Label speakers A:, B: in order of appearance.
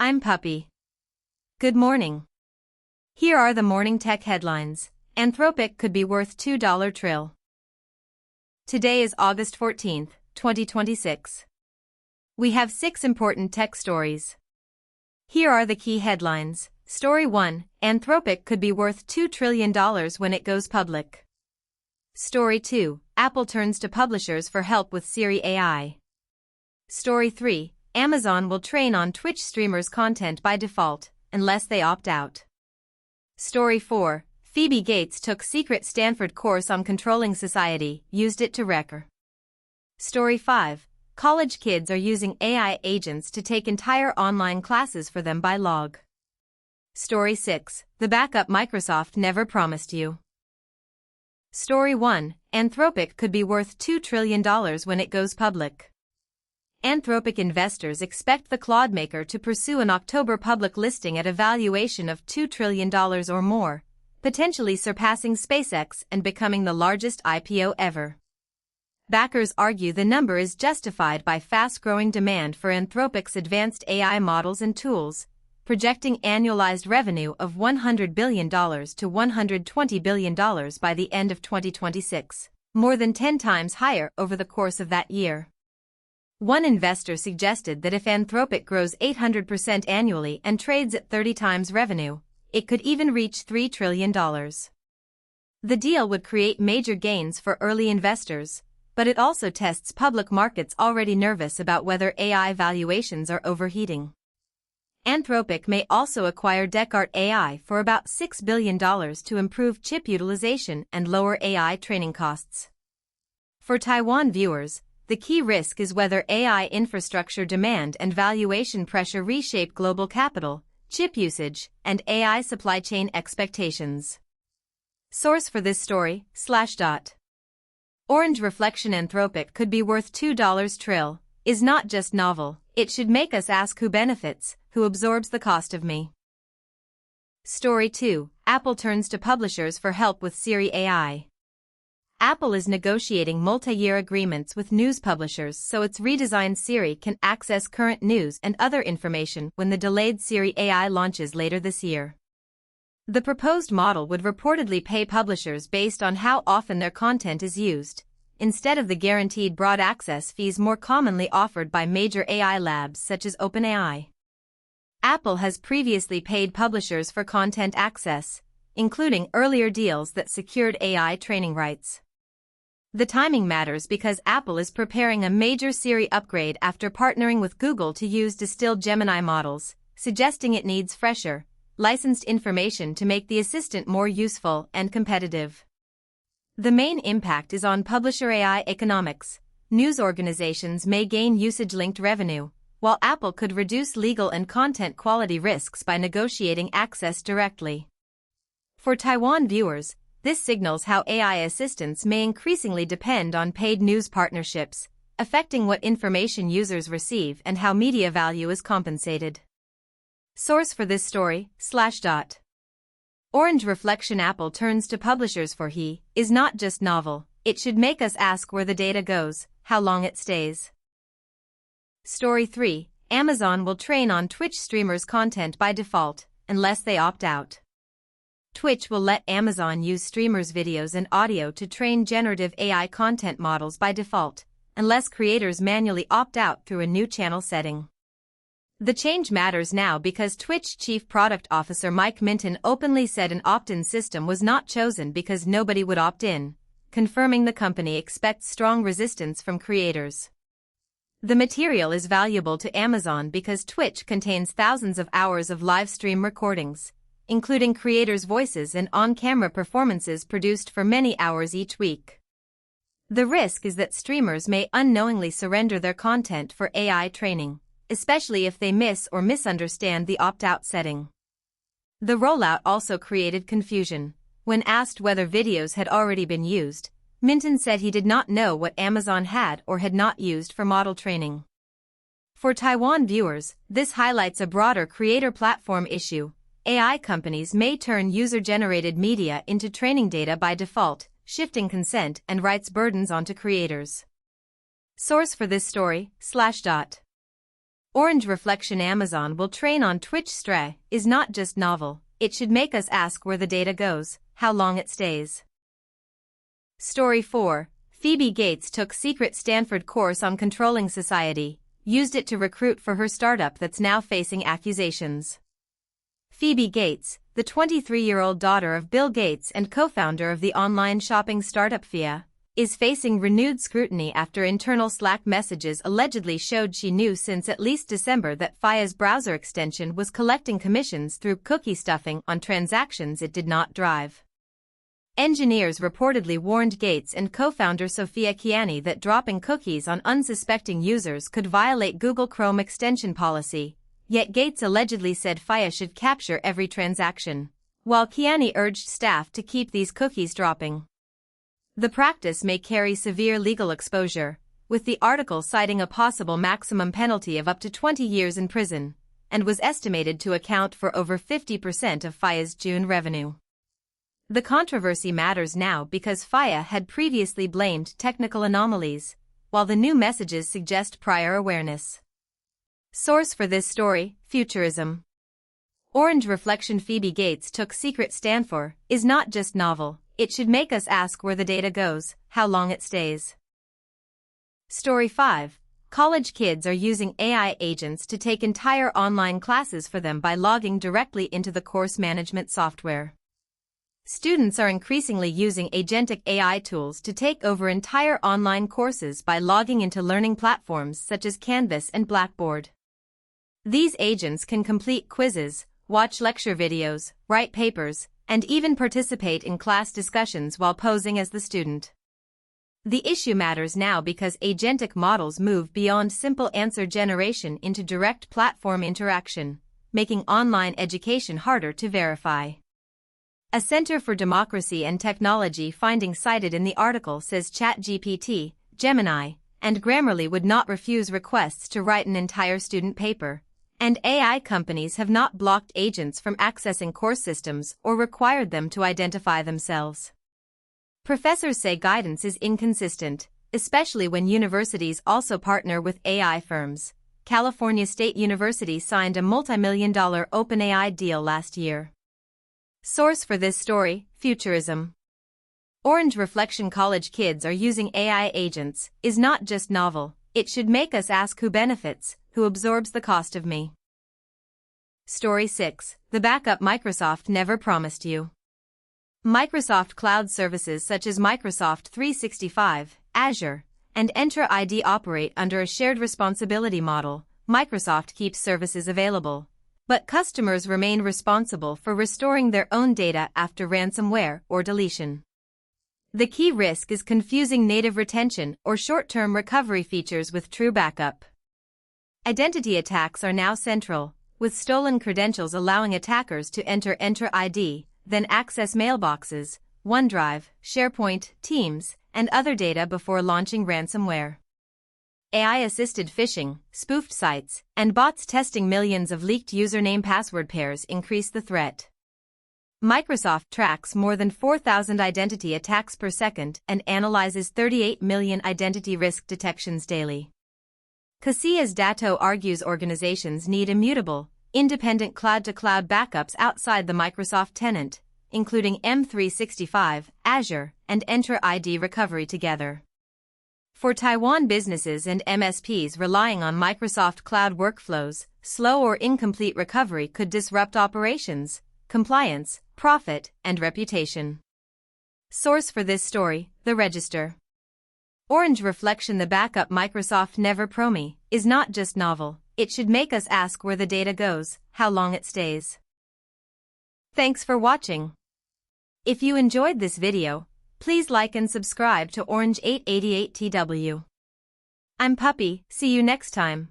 A: I'm Puppy. Good morning. Here are the morning tech headlines. Anthropic could be worth $2 trill. Today is August 14th, 2026. We have 6 important tech stories. Here are the key headlines. Story 1. Anthropic could be worth $2 trillion when it goes public. Story 2. Apple turns to publishers for help with Siri AI. Story 3. Amazon will train on Twitch streamers' content by default, unless they opt out. Story 4. Phoebe Gates took secret Stanford course on controlling society, used it to wreck her. Story 5. College kids are using AI agents to take entire online classes for them by log. Story 6. The backup Microsoft never promised you. Story 1. Anthropic could be worth $2 trillion when it goes public. Anthropic investors expect the cloud maker to pursue an October public listing at a valuation of $2 trillion or more, potentially surpassing SpaceX and becoming the largest IPO ever. Backers argue the number is justified by fast-growing demand for Anthropic's advanced AI models and tools, projecting annualized revenue of $100 billion to $120 billion by the end of 2026, more than 10 times higher over the course of that year. One investor suggested that if Anthropic grows 800% annually and trades at 30 times revenue, it could even reach $3 trillion. The deal would create major gains for early investors, but it also tests public markets already nervous about whether AI valuations are overheating. Anthropic may also acquire Descartes AI for about $6 billion to improve chip utilization and lower AI training costs. For Taiwan viewers, the key risk is whether AI infrastructure demand and valuation pressure reshape global capital, chip usage, and AI supply chain expectations. Source for this story, Slashdot. Orange Reflection. Anthropic could be worth $2 trill, is not just novel, it should make us ask who benefits, who absorbs the cost of me. Story 2. Apple turns to publishers for help with Siri AI. Apple is negotiating multi-year agreements with news publishers so its redesigned Siri can access current news and other information when the delayed Siri AI launches later this year. The proposed model would reportedly pay publishers based on how often their content is used, instead of the guaranteed broad access fees more commonly offered by major AI labs such as OpenAI. Apple has previously paid publishers for content access, including earlier deals that secured AI training rights. The timing matters because Apple is preparing a major Siri upgrade after partnering with Google to use distilled Gemini models, suggesting it needs fresher, licensed information to make the assistant more useful and competitive. The main impact is on publisher AI economics. News organizations may gain usage-linked revenue, while Apple could reduce legal and content quality risks by negotiating access directly. For Taiwan viewers, this signals how AI assistants may increasingly depend on paid news partnerships, affecting what information users receive and how media value is compensated. Source for this story, Slashdot. Orange Reflection. Apple turns to publishers for he is not just novel, it should make us ask where the data goes, how long it stays. Story 3. Amazon will train on Twitch streamers' content by default, unless they opt out. Twitch will let Amazon use streamers' videos and audio to train generative AI content models by default, unless creators manually opt out through a new channel setting. The change matters now because Twitch Chief Product Officer Mike Minton openly said an opt-in system was not chosen because nobody would opt in, confirming the company expects strong resistance from creators. The material is valuable to Amazon because Twitch contains thousands of hours of live stream recordings, including creators' voices and on-camera performances produced for many hours each week. The risk is that streamers may unknowingly surrender their content for AI training, especially if they miss or misunderstand the opt-out setting. The rollout also created confusion. When asked whether videos had already been used, Minton said he did not know what Amazon had or had not used for model training. For Taiwan viewers, this highlights a broader creator platform issue. AI companies may turn user-generated media into training data by default, shifting consent and rights burdens onto creators. Source for this story, Slashdot. Orange reflection Amazon will train on Twitch Trai is not just novel, it should make us ask where the data goes, how long it stays. Story 4. Phoebe Gates took secret Stanford course on controlling society, used it to recruit for her startup that's now facing accusations. Phoebe Gates, the 23-year-old daughter of Bill Gates and co-founder of the online shopping startup Fia, is facing renewed scrutiny after internal Slack messages allegedly showed she knew since at least December that Fia's browser extension was collecting commissions through cookie stuffing on transactions it did not drive. Engineers reportedly warned Gates and co-founder Sophia Kiani that dropping cookies on unsuspecting users could violate Google Chrome extension policy, yet Gates allegedly said Fia should capture every transaction, while Kiani urged staff to keep these cookies dropping. The practice may carry severe legal exposure, with the article citing a possible maximum penalty of up to 20 years in prison, and was estimated to account for over 50% of Fia's June revenue. The controversy matters now because Fia had previously blamed technical anomalies, while the new messages suggest prior awareness. Source for this story, Futurism. Orange reflection Phoebe Gates took secret Stanford is not just novel, it should make us ask where the data goes, how long it stays. Story 5. College kids are using AI agents to take entire online classes for them by logging directly into the course management software. Students are increasingly using agentic AI tools to take over entire online courses by logging into learning platforms such as Canvas and Blackboard. These agents can complete quizzes, watch lecture videos, write papers, and even participate in class discussions while posing as the student. The issue matters now because agentic models move beyond simple answer generation into direct platform interaction, making online education harder to verify. A Center for Democracy and Technology finding cited in the article says ChatGPT, Gemini, and Grammarly would not refuse requests to write an entire student paper, and AI companies have not blocked agents from accessing course systems or required them to identify themselves. Professors say guidance is inconsistent, especially when universities also partner with AI firms. California State University signed a multi-million-dollar OpenAI deal last year. Source for this story, Futurism. Orange reflection college kids are using AI agents is not just novel, it should make us ask who benefits, who absorbs the cost of me. Story 6. The backup Microsoft never promised you. Microsoft cloud services such as Microsoft 365, Azure, and Entra ID operate under a shared responsibility model. Microsoft keeps services available, but customers remain responsible for restoring their own data after ransomware or deletion. The key risk is confusing native retention or short-term recovery features with true backup. Identity attacks are now central, with stolen credentials allowing attackers to enter Entra ID, then access mailboxes, OneDrive, SharePoint, Teams, and other data before launching ransomware. AI-assisted phishing, spoofed sites, and bots testing millions of leaked username password pairs increase the threat. Microsoft tracks more than 4,000 identity attacks per second and analyzes 38 million identity risk detections daily. Casillas Dato argues organizations need immutable, independent cloud-to-cloud backups outside the Microsoft tenant, including M365, Azure, and Entra ID recovery together. For Taiwan businesses and MSPs relying on Microsoft cloud workflows, slow or incomplete recovery could disrupt operations, compliance, profit, and reputation. Source for this story, The Register. Orange reflection the backup Microsoft never promised is not just novel, it should make us ask where the data goes, how long it stays. Thanks for watching. If you enjoyed this video, please like and subscribe to Orange888tw. I'm Puppy, see you next time.